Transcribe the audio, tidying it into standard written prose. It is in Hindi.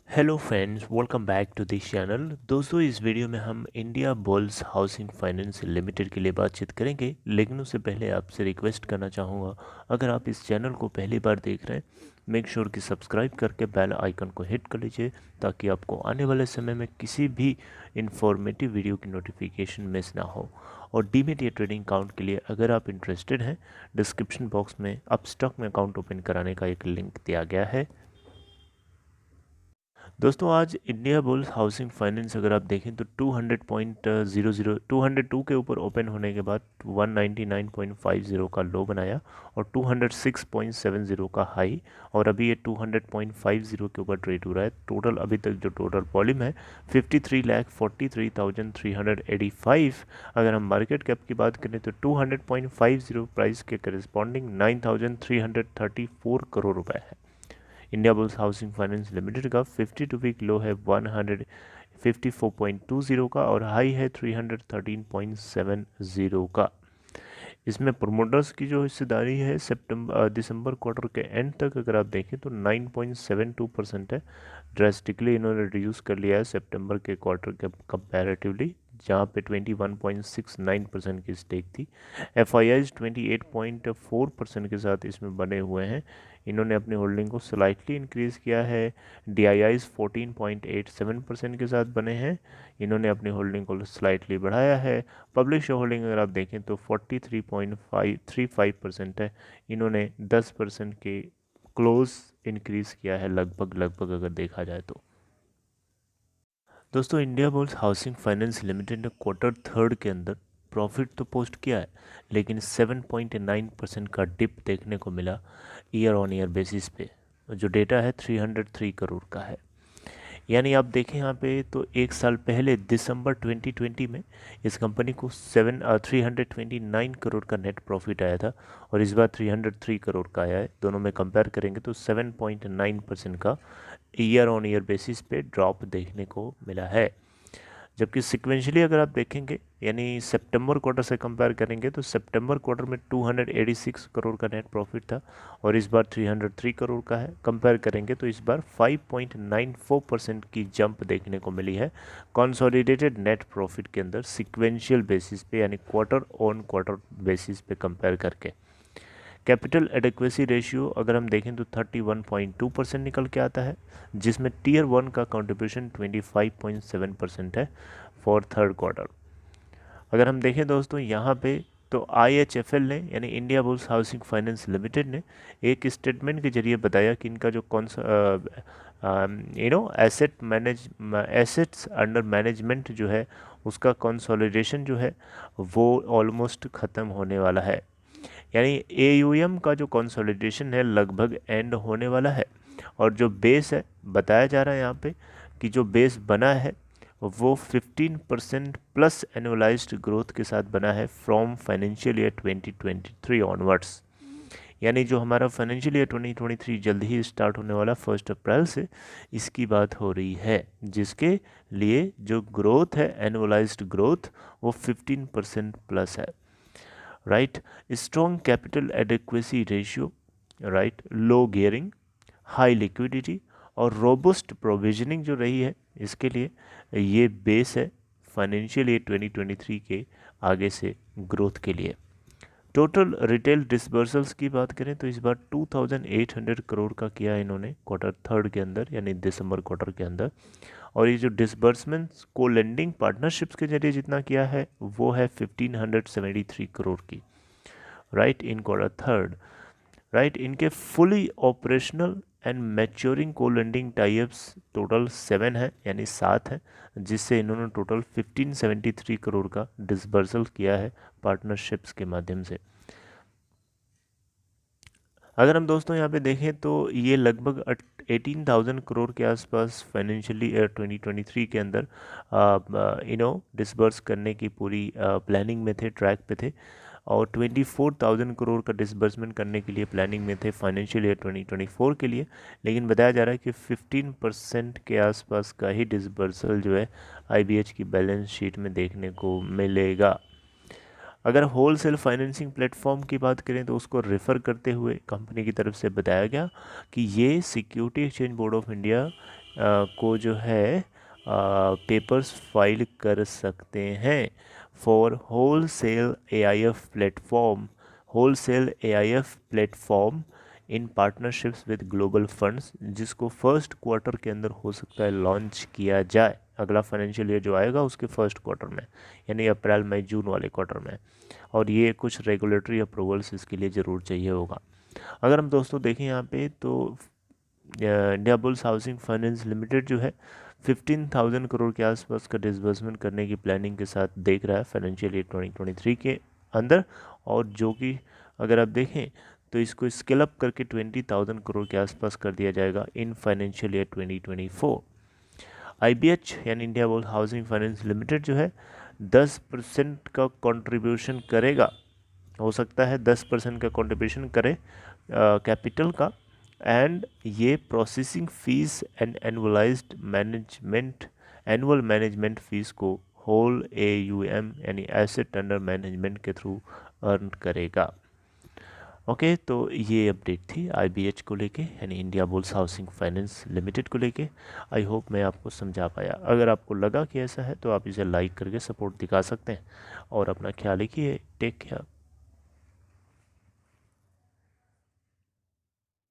Hello friends, welcome back to this channel. दोस्तों, इस वीडियो में हम Indiabulls housing finance limited के लिए बातचीत करेंगे, लेकिन उससे पहले आपसे रिक्वेस्ट करना चाहूँगा, अगर आप इस चैनल को पहली बार देख रहे हैं, मेक श्योर कि सब्सक्राइब करके बेल आइकन को हिट कर लीजिए ताकि आपको आने वाले समय में किसी भी इंफॉर्मेटिव वीडियो की नोटिफिकेशन मिस ना हो। और डीमेट या ट्रेडिंग अकाउंट के लिए अगर आप इंटरेस्टेड हैं, डिस्क्रिप्शन बॉक्स में अपस्टॉक में अकाउंट ओपन कराने का एक लिंक दिया गया है। दोस्तों, आज इंडिया बुल्स हाउसिंग फाइनेंस अगर आप देखें तो 200.00 के ऊपर ओपन होने के बाद 199.50 का लो बनाया और 206.70 का हाई, और अभी ये 200.50 के ऊपर ट्रेड हो रहा है। टोटल अभी तक जो टोटल वॉल्यूम है 53,43,385। अगर हम मार्केट कैप की बात करें तो 200.50 प्राइस के करस्पॉन्डिंग 9,334 करोड़ रुपए है। India bulls housing finance limited का 52 वीक लो है 154.20 का और हाई है 313.70 का। इसमें प्रोमोटर्स की जो हिस्सेदारी है दिसंबर क्वार्टर के एंड तक अगर आप देखें तो 9.72% है। ड्रेस्टिकली इन्होंने रिड्यूस कर लिया है सितंबर के क्वार्टर के कंपैरेटिवली, जहाँ पे 21.69% की स्टेक थी। एफ आई आईज 28.4% के साथ इसमें बने हुए हैं। इन्होंने अपनी होल्डिंग को स्लाइटली इंक्रीज़ किया है। डी आई आईज 14.87% के साथ बने हैं। इन्होंने अपनी होल्डिंग को स्लाइटली बढ़ाया है। पब्लिक शेयर होल्डिंग अगर आप देखें तो 43.35% है। इन्होंने 10% के क्लोज इंक्रीज़ किया है, लगभग अगर देखा जाए तो। दोस्तों, India bulls housing finance limited ने क्वार्टर थर्ड के अंदर प्रॉफिट तो पोस्ट किया है, लेकिन 7.9% का डिप देखने को मिला ईयर ऑन ईयर बेसिस पे। जो डेटा है 303 करोड़ का है। यानी आप देखें यहाँ पे तो एक साल पहले दिसंबर 2020 में इस कंपनी को 329 करोड़ का नेट प्रॉफिट आया था और इस बार 303 करोड़ का आया है। दोनों में कंपेयर करेंगे तो 7.9% का ईयर ऑन ईयर बेसिस पे ड्रॉप देखने को मिला है। जबकि सिक्वेंशली अगर आप देखेंगे, यानी सितंबर क्वार्टर से कंपेयर करेंगे तो सितंबर क्वार्टर में 286 करोड़ का नेट प्रॉफिट था और इस बार 303 करोड़ का है। कंपेयर करेंगे तो इस बार 5.94% की जंप देखने को मिली है कंसोलिडेटेड नेट प्रॉफिट के अंदर, सिक्वेंशियल बेसिस पे, यानी क्वार्टर ऑन क्वार्टर बेसिस पे कंपेयर करके। कैपिटल एडिक्वेसी रेशियो अगर हम देखें तो 31.2% निकल के आता है, जिसमें टीयर वन का कंट्रीब्यूशन 25.7% है फॉर थर्ड क्वार्टर। अगर हम देखें दोस्तों यहाँ पे तो IHFL ने, यानी India bulls housing finance limited ने एक स्टेटमेंट के जरिए बताया कि इनका जो एसेट्स अंडर मैनेजमेंट जो है उसका कंसोलिडेशन जो है वो ऑलमोस्ट ख़त्म होने वाला है। यानी AUM का जो कंसोलिडेशन है लगभग एंड होने वाला है। और जो बेस है, बताया जा रहा है यहाँ पे कि जो बेस बना है वो 15% प्लस एनुअलाइज्ड ग्रोथ के साथ बना है फ्रॉम फाइनेंशियल ईयर 2023 ऑनवर्ड्स। यानी जो हमारा फाइनेंशियल ईयर 2023 जल्द ही स्टार्ट होने वाला 1 अप्रैल से, इसकी बात हो रही है, जिसके लिए जो ग्रोथ है, एनुअलाइज्ड ग्रोथ, वो 15% प्लस है। Right, strong capital adequacy ratio, right, low gearing, high liquidity और रोबस्ट प्रोविजनिंग जो रही है, इसके लिए ये बेस है फाइनेंशियल ईयर 2023 के आगे से ग्रोथ के लिए। टोटल रिटेल डिसबर्सल्स की बात करें तो इस बार 2800 करोड़ का किया है इन्होंने क्वार्टर थर्ड के अंदर, यानी दिसंबर क्वार्टर के अंदर। और ये जो डिसबर्समेंट्स को लेंडिंग पार्टनरशिप्स के जरिए जितना किया है वो है 1573 करोड़ की, राइट, इन क्वार्टर थर्ड। राइट, इनके फुली ऑपरेशनल एंड मैच्योरिंग को लेंडिंग टाइप्स टोटल 7 है, यानी 7 है, जिससे इन्होंने टोटल 1573 करोड़ का डिसबर्सल किया है पार्टनरशिप्स के माध्यम से। अगर हम दोस्तों यहाँ पे देखें तो ये लगभग 18,000 करोड़ के आसपास फाइनेंशियली ईयर 2023 के अंदर डिसबर्स करने की पूरी प्लानिंग में थे, ट्रैक पे थे। और 24,000 करोड़ का डिसबर्समेंट करने के लिए प्लानिंग में थे फाइनेंशियल ईयर 2024 के लिए, लेकिन बताया जा रहा है कि 15% के आसपास का ही डिसबर्सल जो है IBH की बैलेंस शीट में देखने को मिलेगा। अगर होल सेल फाइनेंसिंग प्लेटफॉर्म की बात करें तो उसको रेफ़र करते हुए कंपनी की तरफ से बताया गया कि ये security exchange board of India को जो है पेपर्स फाइल कर सकते हैं for whole sale AIF platform in partnerships with global funds, जिसको फर्स्ट क्वार्टर के अंदर हो सकता है लॉन्च किया जाए, अगला फाइनेंशियल ईयर जो आएगा उसके फर्स्ट क्वार्टर में, यानी अप्रैल मई जून वाले क्वार्टर में। और ये कुछ रेगुलेटरी अप्रूवल्स इसके लिए ज़रूर चाहिए होगा। अगर हम दोस्तों देखें यहाँ पे तो India bulls housing finance limited जो है 15,000 करोड़ के आसपास का डिसबर्समेंट करने की प्लानिंग के साथ देख रहा है फाइनेंशियल ईयर 2023 के अंदर, और जो कि अगर आप देखें तो इसको स्केल अप करके 20,000 करोड़ के आसपास कर दिया जाएगा इन फाइनेंशियल ईयर 2024। IBH यानी India bulls housing finance limited जो है 10% का कंट्रीब्यूशन करेगा, हो सकता है 10% का कंट्रीब्यूशन करे कैपिटल का, एंड ये processing fees and annual management fees को होल AUM यानी एसेट अंडर मैनेजमेंट के थ्रू अर्न करेगा। ओके, तो ये अपडेट थी IBH को लेके यानी India bulls housing finance limited को लेके। आई होप मैं आपको समझा पाया। अगर आपको लगा कि ऐसा है तो आप इसे लाइक करके सपोर्ट दिखा सकते हैं, और अपना ख्याल रखिए। Take care.